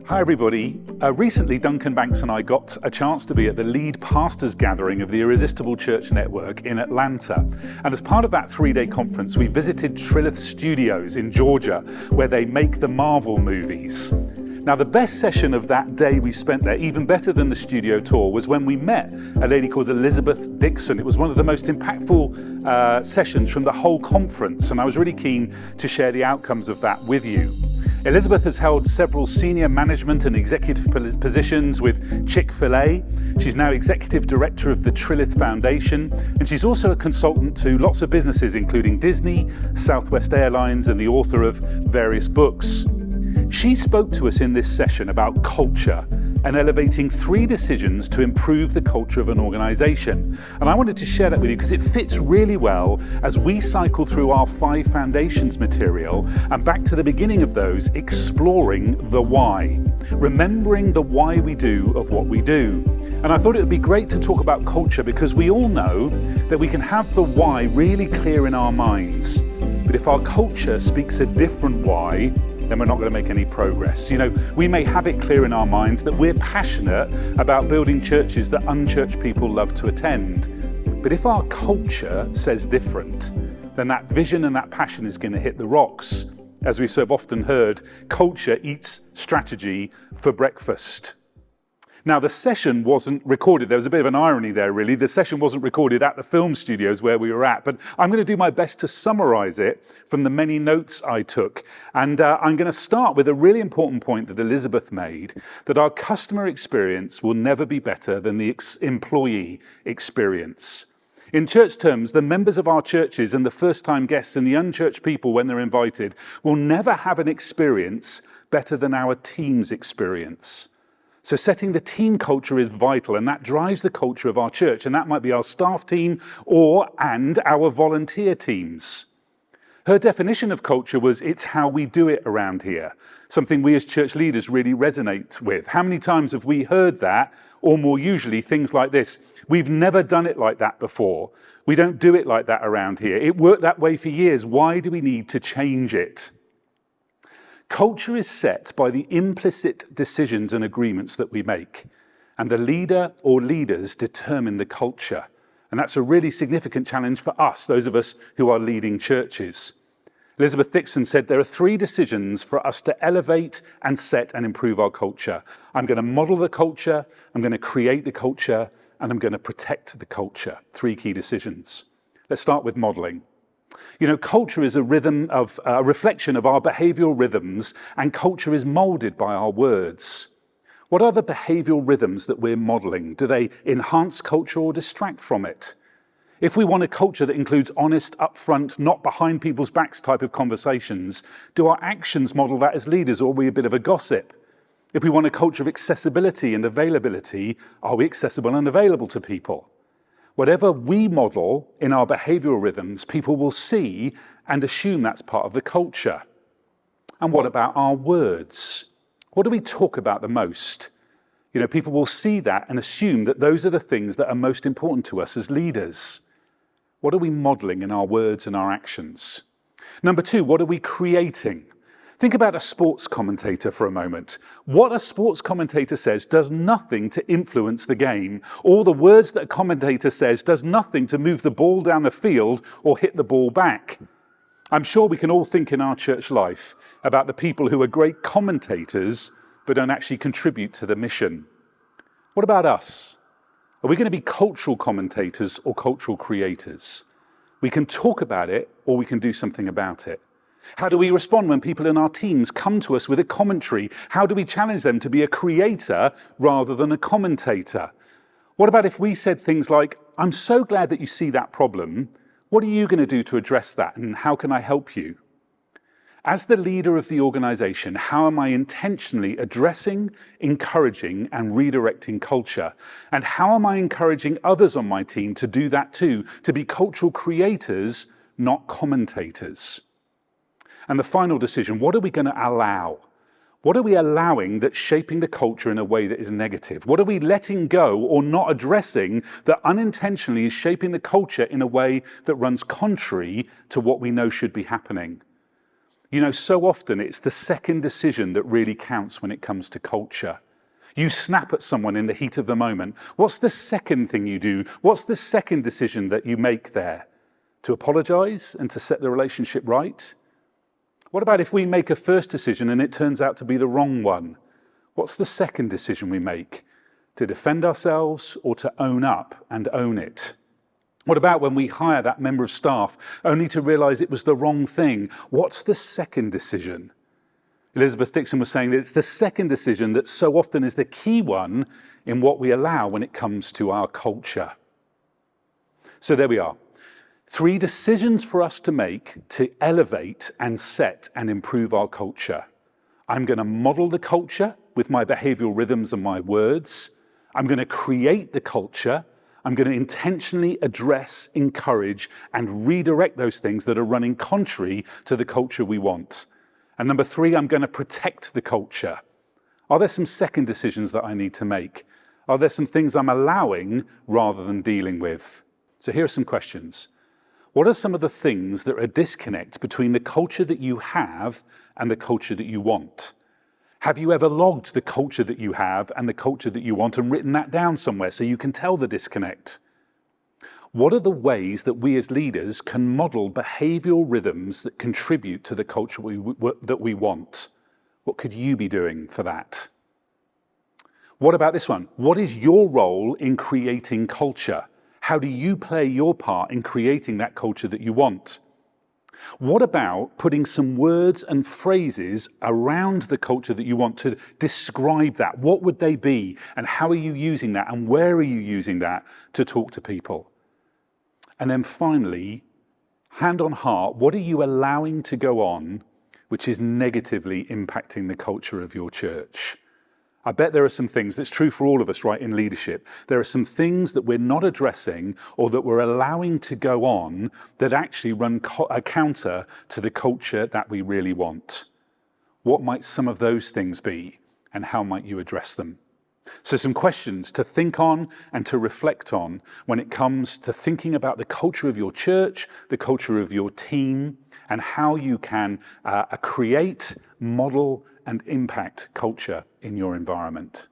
Hi everybody. Recently Duncan Banks and I got a chance to be at the lead pastors gathering of the Irresistible Church Network in Atlanta. And as part of that 3-day conference, we visited Trilith Studios in Georgia, where they make the Marvel movies. Now the best session of that day we spent there, even better than the studio tour, was when we met a lady called Elizabeth Dixon. It was one of the most impactful sessions from the whole conference, and I was really keen to share the outcomes of that with you. Elizabeth has held several senior management and executive positions with Chick-fil-A. She's now executive director of the Trilith Foundation, and she's also a consultant to lots of businesses, including Disney, Southwest Airlines, and the author of various books. She spoke to us in this session about culture and elevating 3 decisions to improve the culture of an organization. And I wanted to share that with you because it fits really well as we cycle through our 5 foundations material and back to the beginning of those, exploring the why, remembering the why we do of what we do. And I thought it would be great to talk about culture because we all know that we can have the why really clear in our minds. But if our culture speaks a different why, then we're not going to make any progress. You know, we may have it clear in our minds that we're passionate about building churches that unchurched people love to attend. But if our culture says different, then that vision and that passion is going to hit the rocks. As we've so often heard, culture eats strategy for breakfast. Now, the session wasn't recorded. There was a bit of an irony there, really. The session wasn't recorded at the film studios where we were at, but I'm going to do my best to summarize it from the many notes I took. And I'm going to start with a really important point that Elizabeth made, that our customer experience will never be better than the employee experience. In church terms, the members of our churches and the first-time guests and the unchurched people when they're invited will never have an experience better than our team's experience. So setting the team culture is vital, and that drives the culture of our church, and that might be our staff team and our volunteer teams. Her definition of culture was, it's how we do it around here, something we as church leaders really resonate with. How many times have we heard that, or more usually things like this? We've never done it like that before. We don't do it like that around here. It worked that way for years. Why do we need to change it? Culture is set by the implicit decisions and agreements that we make, and the leader or leaders determine the culture. And that's a really significant challenge for us, those of us who are leading churches. Elizabeth Dixon said there are 3 decisions for us to elevate and set and improve our culture. I'm going to model the culture, I'm going to create the culture, and I'm going to protect the culture. 3 key decisions. Let's start with modeling. You know, culture is a reflection of our behavioral rhythms, and culture is molded by our words. What are the behavioral rhythms that we're modeling? Do they enhance culture or distract from it? If we want a culture that includes honest, upfront, not behind people's backs type of conversations, do our actions model that as leaders, or are we a bit of a gossip? If we want a culture of accessibility and availability, are we accessible and available to people? Whatever we model in our behavioral rhythms, people will see and assume that's part of the culture. And what about our words? What do we talk about the most? You know, people will see that and assume that those are the things that are most important to us as leaders. What are we modeling in our words and our actions? Number 2, what are we creating? Think about a sports commentator for a moment. What a sports commentator says does nothing to influence the game. All the words that a commentator says does nothing to move the ball down the field or hit the ball back. I'm sure we can all think in our church life about the people who are great commentators but don't actually contribute to the mission. What about us? Are we going to be cultural commentators or cultural creators? We can talk about it or we can do something about it. How do we respond when people in our teams come to us with a commentary? How do we challenge them to be a creator rather than a commentator? What about if we said things like, I'm so glad that you see that problem. What are you going to do to address that, and how can I help you? As the leader of the organization, how am I intentionally addressing, encouraging, and redirecting culture? And how am I encouraging others on my team to do that too, to be cultural creators, not commentators? And the final decision, what are we going to allow? What are we allowing that's shaping the culture in a way that is negative? What are we letting go or not addressing that unintentionally is shaping the culture in a way that runs contrary to what we know should be happening? You know, so often it's the second decision that really counts when it comes to culture. You snap at someone in the heat of the moment. What's the second thing you do? What's the second decision that you make there? To apologize and to set the relationship right? What about if we make a first decision and it turns out to be the wrong one? What's the second decision we make? To defend ourselves or to own up and own it? What about when we hire that member of staff only to realize it was the wrong thing? What's the second decision? Elizabeth Dixon was saying that it's the second decision that so often is the key one in what we allow when it comes to our culture. So there we are. 3 decisions for us to make to elevate and set and improve our culture. I'm going to model the culture with my behavioral rhythms and my words. I'm going to create the culture. I'm going to intentionally address, encourage, and redirect those things that are running contrary to the culture we want. And number 3, I'm going to protect the culture. Are there some second decisions that I need to make? Are there some things I'm allowing rather than dealing with? So here are some questions. What are some of the things that are a disconnect between the culture that you have and the culture that you want? Have you ever logged the culture that you have and the culture that you want and written that down somewhere so you can tell the disconnect? What are the ways that we as leaders can model behavioral rhythms that contribute to the culture that we want? What could you be doing for that? What about this one? What is your role in creating culture? How do you play your part in creating that culture that you want? What about putting some words and phrases around the culture that you want to describe that? What would they be? And how are you using that? And where are you using that to talk to people? And then finally, hand on heart, what are you allowing to go on which is negatively impacting the culture of your church? I bet there are some things, that's true for all of us, right, in leadership. There are some things that we're not addressing or that we're allowing to go on that actually run counter to the culture that we really want. What might some of those things be, and how might you address them? So some questions to think on and to reflect on when it comes to thinking about the culture of your church, the culture of your team, and how you can create, model, and impact culture in your environment.